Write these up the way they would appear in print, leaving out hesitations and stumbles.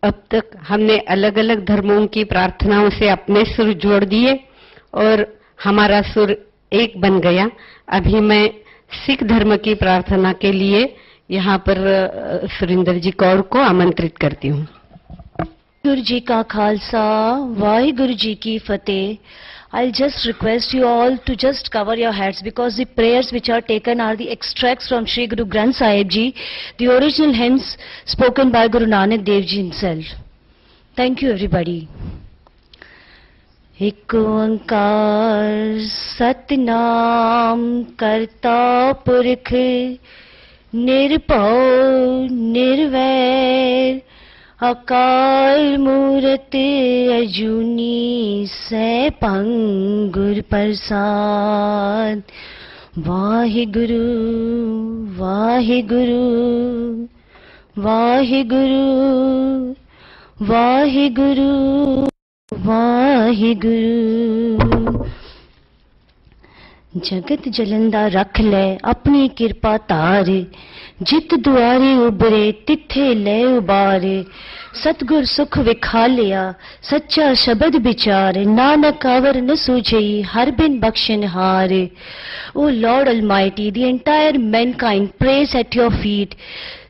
अब तक हमने अलग अलग धर्मों की प्रार्थनाओं से अपने सुर जोड़ दिए और हमारा सुर एक बन गया। अभी मैं सिख धर्म की प्रार्थना के लिए यहाँ पर सुरिंदर जी कौर को आमंत्रित करती हूँ। गुरु जी का खालसा, वाहिगुरु जी की फतेह। I'll just request you all to just cover your heads, because the prayers which are taken are the extracts from Sri Guru Granth Sahib Ji, the original hymns spoken by Guru Nanak Dev Ji himself. Thank you everybody. एक ओंकार सतनाम करता पुरख निर्भव निर्वैर अकाल मूरत अजूनी सैभं गुर प्रसाद। वाहिगुरु वाहिगुरु वाहिगुरु वाहिगुरु वाहिगुरु। जगत जलंदा रख ले अपनी कृपा तार, जित दुआरे उबरे तिथे ले उबारे। सतगुर सुख विखा लिया सच्चा शब्द विचार, नानक अवर न सूझई हर बिन बख्शन हार। O Lord Almighty, the entire mankind prays at your feet.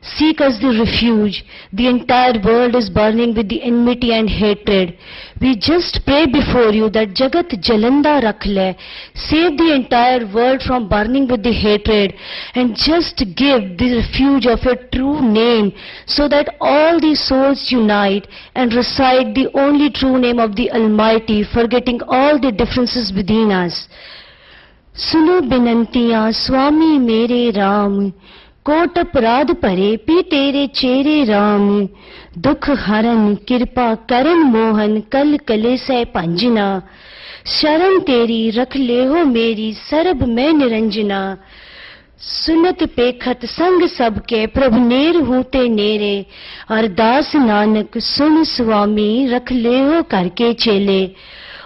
Seek us the refuge. The entire world is burning with the enmity and hatred. We just pray before you that Jagat Jalanda rakh le, save the entire world from burning with the hatred, and just give the refuge of your true name, so that all the souls unite and recite the only true name of the Almighty, forgetting all the differences within us. सुनो बिनंतियां स्वामी मेरे Ram, coat अपराध भरे P तेरे चेरे राम। दुख हरन कृपा करन मोहन, कल कलेसै भंजना। शरण तेरी रख ले हो मेरी, सरब मैं निरंजना। सुनत पेखत संग सबके, प्रभु नेर हूँ ते नेरे। अरदास नानक सुन स्वामी, रख ले हो करके चेले।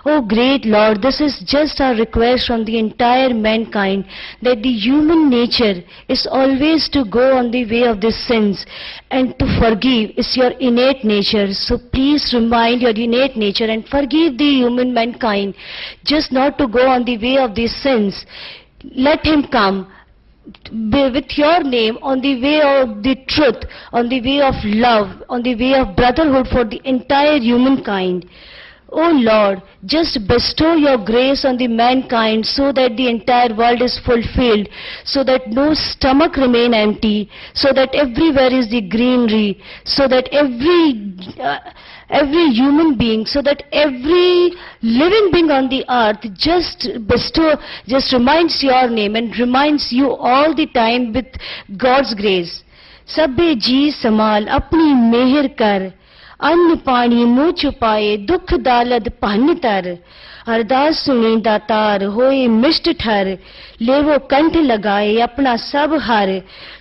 Oh great Lord, this is just our request from the entire mankind, that the human nature is always to go on the way of the sins, and to forgive is your innate nature. So please remind your innate nature and forgive the human mankind, just not to go on the way of these sins. Let him come with your name on the way of the truth, on the way of love, on the way of brotherhood for the entire humankind. O Lord, just bestow your grace on the mankind, so that the entire world is fulfilled, so that no stomach remain empty, so that everywhere is the greenery, so that every human being, so that every living being on the earth just reminds your name and reminds you all the time with God's grace. Sabbe ji samal apni meher kar, अन्न पानी मुँह छुपाए दुख दालद भन तर। अरदास सुनी दातार होए मिष्ट ठर, लेवो कंठ लगाए अपना सब हर।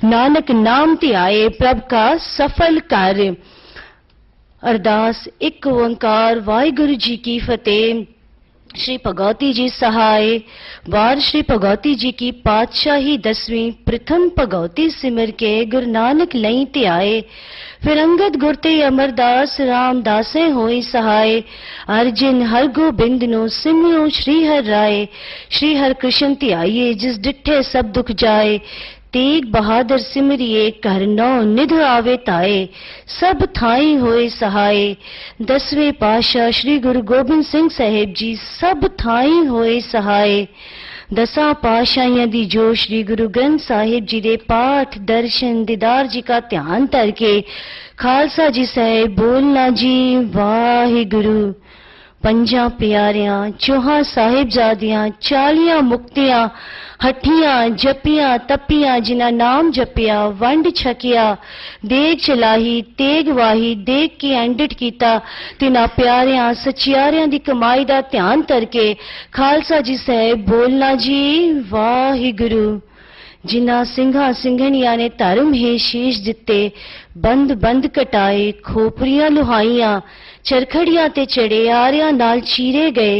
नानक नाम ध्याए प्रभ का सफल कर। अरदास एक ओंकार वाहिगुरु जी की फतेह। श्री भगवती जी सहाय। वार श्री भगवती जी की पातशाही 10वीं। प्रथम भगवती सिमर के गुरु नानक लई ध्याए। फिर अंगद गुर ते अमरदास रामदासे होई सहाय। अर्जिन हर गोबिंद नो सिमरो श्री हर राय। श्री हर कृष्ण ध्याइए जिस डिठे सब दुख जाए। तेग बहादुर सिमरिए कर नौ निध आवे ताए। सब थाई होए सहाय। 10वें पातशाह श्री गुरु गोबिंद सिंह साहिब जी सब थाई होए सहाय। 10 पातशाहियां दी जो श्री गुरु ग्रंथ साहिब जी दे पाठ दर्शन दीदार जी का ध्यान करके खालसा जी साहिब बोलना जी वाहिगुरु। 5 प्यारियां 4 साहिबजादियां 40 मुक्तियां हठियां जपियां तपियां जिन्हां नाम जपिया वंड छकिया देग चलाही तेग वाही देग के एंडिट कीता। तिन्हां प्यारियां सचियारियां दी कमाई दा ध्यान करके खालसा जी साहिब बोलना जी वाहिगुरु। जिन्हां सिंघां सिंघणियां ने धर्म हे शीश दिते बंद बंद कटाए खोपरियां लुहाइयां चरखड़ियां ते चढ़े आरियां नाल चीरे गए।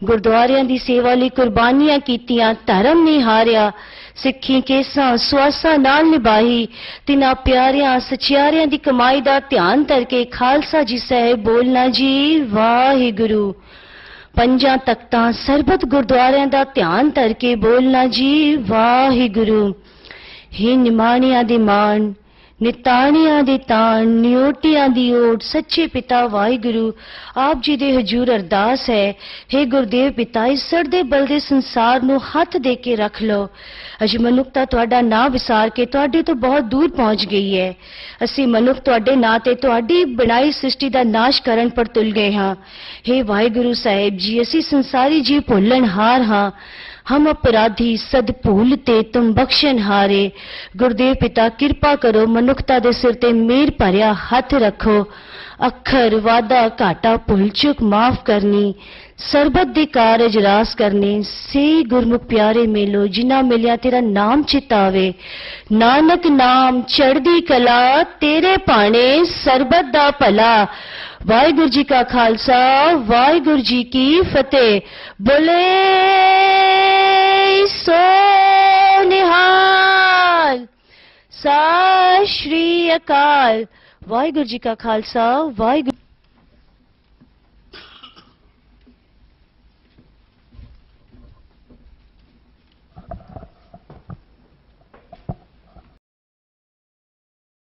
ਗੁਰਦੁਆਰਿਆਂ ਦੀ ਸੇਵਾ ਲਈ ਕੁਰਬਾਨੀਆਂ ਕੀਤੀਆਂ, ਧਰਮ ਨਹੀਂ ਹਾਰਿਆ, ਸਿੱਖੀ ਕੇਸਾਂ ਸਵਾਸਾਂ ਨਾਲ ਨਿਭਾਈ, ਤਿਨਾਂ ਪਿਆਰਿਆਂ ਸਚਿਆਰਿਆਂ ਦੀ ਕਮਾਈ ਦਾ ਧਿਆਨ ਕਰਕੇ ਖਾਲਸਾ ਜੀ ਸਾਹਿਬ ਬੋਲਣਾ ਜੀ ਵਾਹਿਗੁਰੂ। ਪੰਜਾਂ ਤਖਤਾਂ ਸਰਬਤ ਗੁਰਦੁਆਰਿਆਂ ਦਾ ਧਿਆਨ ਧਰ ਕੇ ਬੋਲਣਾ ਜੀ ਵਾਹਿਗੁਰੂ। हे ਨਿਮਾਣਿਆਂ ਦੇ ਮਾਣ, ਨਿਤਾਣਿਆਂ ਦੇ ਤਾਣ, ਨਿਓਟਿਆਂ ਦੀ ਓਟ, ਸੱਚੇ ਪਿਤਾ ਵਾਹਿਗੁਰੂ ਆਪ ਜੀ ਦੇ ਹਜ਼ੂਰ ਅਰਦਾਸ ਹੈ, हे ਗੁਰਦੇਵ ਪਿਤਾ, ਇਸ ਸੜਦੇ ਬਲਦੇ ਸੰਸਾਰ ਨੂੰ ਹੱਥ ਦੇ ਕੇ ਰੱਖ ਲਓ। ਅੱਜ ਮਨੁੱਖਤਾ ਤੁਹਾਡਾ ਨਾਂ ਵਿਸਾਰ ਕੇ ਤੁਹਾਡੇ ਤੋਂ ਬਹੁਤ ਦੂਰ ਪਹੁੰਚ ਗਈ ਹੈ। ਅਸੀਂ ਮਨੁੱਖ ਤੁਹਾਡੇ ਨਾਂ ਤੇ ਤੁਹਾਡੀ ਬਣਾਈ ਸ੍ਰਿਸ਼ਟੀ ਦਾ ਨਾਸ਼ ਕਰਨ ਪਰ ਤੁਲ ਗਏ ਹਾਂ। हे ਵਾਹਿਗੁਰੂ ਸਾਹਿਬ ਜੀ, ਅਸੀਂ ਸੰਸਾਰੀ ਜੀ ਭੁੱਲਣਹਾਰ ਹਾਂ। हम अपराधी सद भूल ते तुम बख्शन हारे। गुरुदेव पिता कृपा करो, मनुखता दे सिर ते मेर भरिया हथ रखो। अखर वादा घाटा भुल चुक माफ करनी, सरबत दे कारज रास करने। से गुरमुख प्यारे मेलो जिन्ना मिलिया तेरा नाम चितावे। नानक नाम चढ़दी कला, तेरे भाणे सरबत दा भला। वाहिगुरु जी का खालसा, वाहिगुरु जी की फतेह। बोले सो निहाल। सत श्री अकाल। वाहिगुरु जी का खालसा, वाहिगुरु।